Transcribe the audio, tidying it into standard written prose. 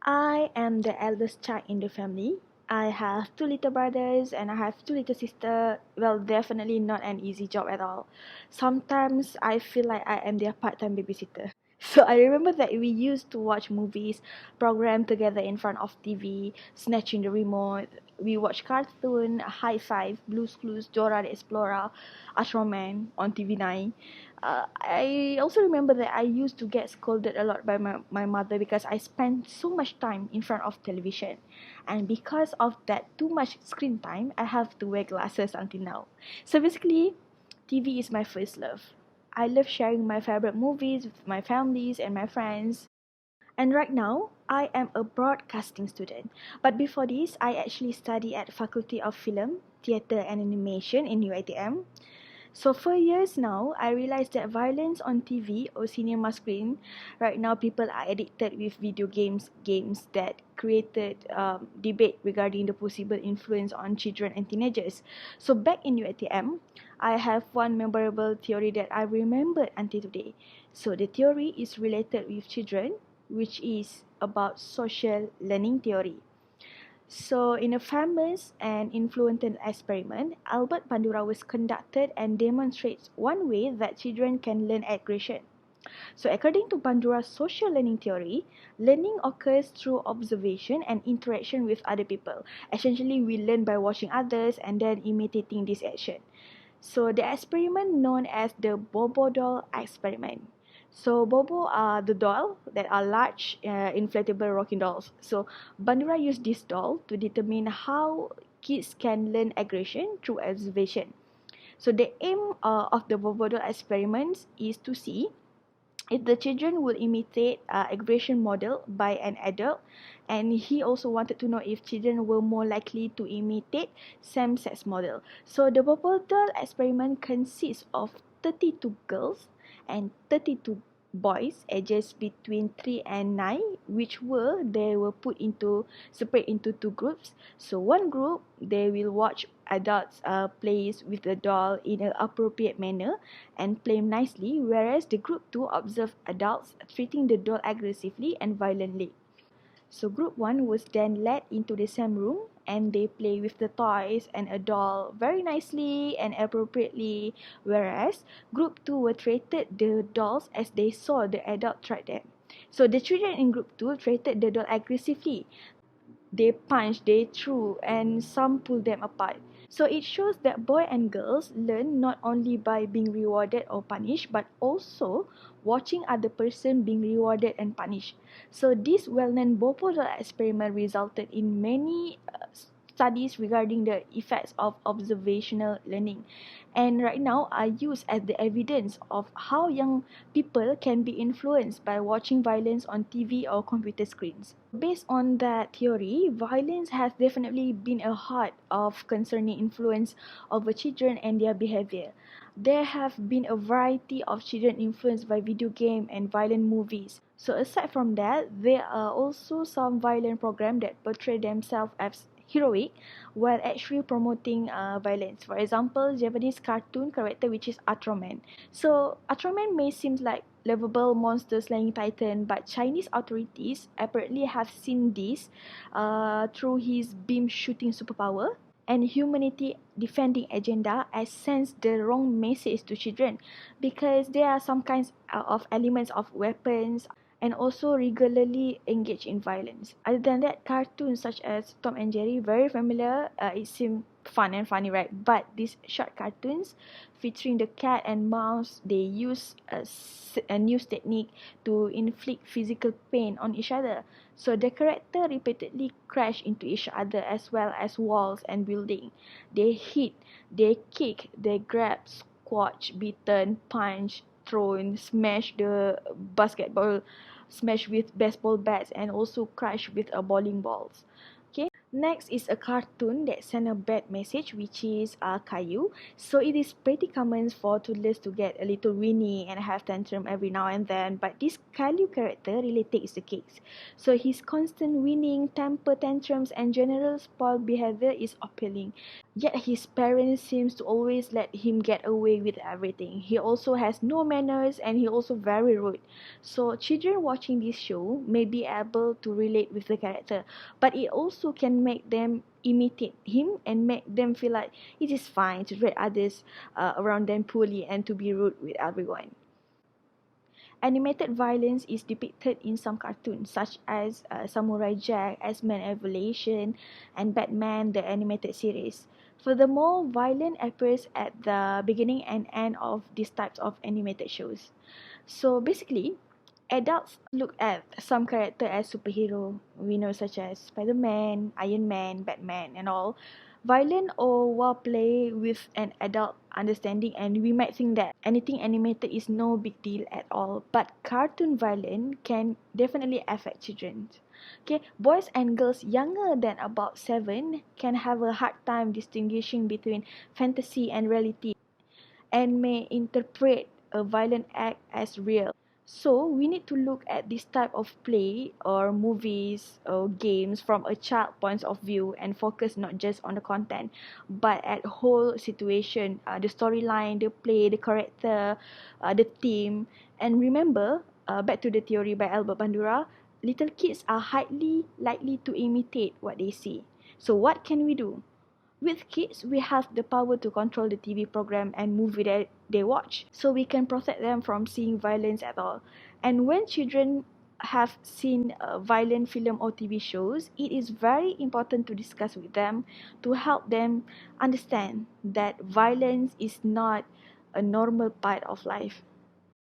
I am the eldest child in the family. I have two little brothers and I have two little sisters. Well, definitely not an easy job at all. Sometimes I feel like I am their part-time babysitter. So I remember that we used to watch movies, program together in front of TV, snatching the remote. We watch cartoon, High Five, Blue's Clues, Dora the Explorer, Ashraman on TV9. I also remember that I used to get scolded a lot by my mother because I spent so much time in front of television. And because of that too much screen time, I have to wear glasses until now. So basically, TV is my first love. I love sharing my favorite movies with my families and my friends. And right now, I am a broadcasting student. But before this, I actually studied at Faculty of Film, Theatre and Animation in UiTM. So for years now, I realized that violence on TV or cinema screen, right now people are addicted with video games that created debate regarding the possible influence on children and teenagers. So back in UATM, I have one memorable theory that I remembered until today. So the theory is related with children, which is about social learning theory. So, in a famous and influential experiment, Albert Bandura was conducted and demonstrates one way that children can learn aggression. So, according to Bandura's social learning theory, learning occurs through observation and interaction with other people. Essentially, we learn by watching others and then imitating this action. So, the experiment known as the Bobo doll experiment. So Bobo are the doll that are large inflatable rocking dolls. So Bandura used this doll to determine how kids can learn aggression through observation. So the aim of the Bobo doll experiments is to see if the children will imitate aggression model by an adult, and he also wanted to know if children were more likely to imitate same-sex model. So the Bobo doll experiment consists of 32 girls and 32 boys ages between 3 and 9, which they were put into separate into two groups. So one group, they will watch adults plays with the doll in an appropriate manner and play nicely, whereas the group 2 observe adults treating the doll aggressively and violently. So group 1 was then led into the same room and they play with the toys and a doll very nicely and appropriately, whereas group 2 were treated the dolls as they saw the adult treat them. So the children in group 2 treated the doll aggressively. They punched, they threw, and some pulled them apart. So it shows that boys and girls learn not only by being rewarded or punished, but also watching other person being rewarded and punished. So this well-known Bopodol experiment resulted in many studies regarding the effects of observational learning, and right now are used as the evidence of how young people can be influenced by watching violence on TV or computer screens. Based on that theory, violence has definitely been a heart of concerning influence over children and their behavior. There have been a variety of children influenced by video game and violent movies. So aside from that, there are also some violent programs that portray themselves as heroic while actually promoting violence. For example, Japanese cartoon character which is Ultraman. So Ultraman may seem like lovable monster slaying titan, but Chinese authorities apparently have seen this through his beam shooting superpower and humanity defending agenda as sends the wrong message to children, because there are some kinds of elements of weapons and also regularly engage in violence. Other than that, cartoons such as Tom and Jerry, very familiar. It seems fun and funny, right? But these short cartoons featuring the cat and mouse, they use a news technique to inflict physical pain on each other. So the character repeatedly crash into each other as well as walls and building. They hit, they kick, they grab, squash, beaten, punch, thrown, smash the basketball, smash with baseball bats, and also crash with a bowling balls. Okay. Next is a cartoon that send a bad message, which is Caillou. So it is pretty common for toddlers to get a little whiny and have tantrum every now and then. But this Caillou character really takes the cakes. So his constant whining, temper tantrums, and general spoiled behavior is appealing. Yet his parents seems to always let him get away with everything. He also has no manners and he also very rude. So children watching this show may be able to relate with the character, but it also can make them imitate him and make them feel like it is fine to treat others around them poorly and to be rude with everyone. Animated violence is depicted in some cartoons, such as Samurai Jack, X-Men Evolution, and Batman, the animated series. Furthermore, violence appears at the beginning and end of these types of animated shows. So basically, adults look at some character as superhero, we know such as Spider-Man, Iron Man, Batman, and all. Violent or while play with an adult understanding, and we might think that anything animated is no big deal at all. But cartoon violence can definitely affect children. Okay, boys and girls younger than about 7 can have a hard time distinguishing between fantasy and reality and may interpret a violent act as real. So we need to look at this type of play or movies or games from a child point of view and focus not just on the content but at whole situation, the storyline, the play, the character, the theme. And remember, back to the theory by Albert Bandura, little kids are highly likely to imitate what they see. So what can we do? With kids, we have the power to control the TV program and movie that they watch, so we can protect them from seeing violence at all. And when children have seen violent film or TV shows, it is very important to discuss with them to help them understand that violence is not a normal part of life.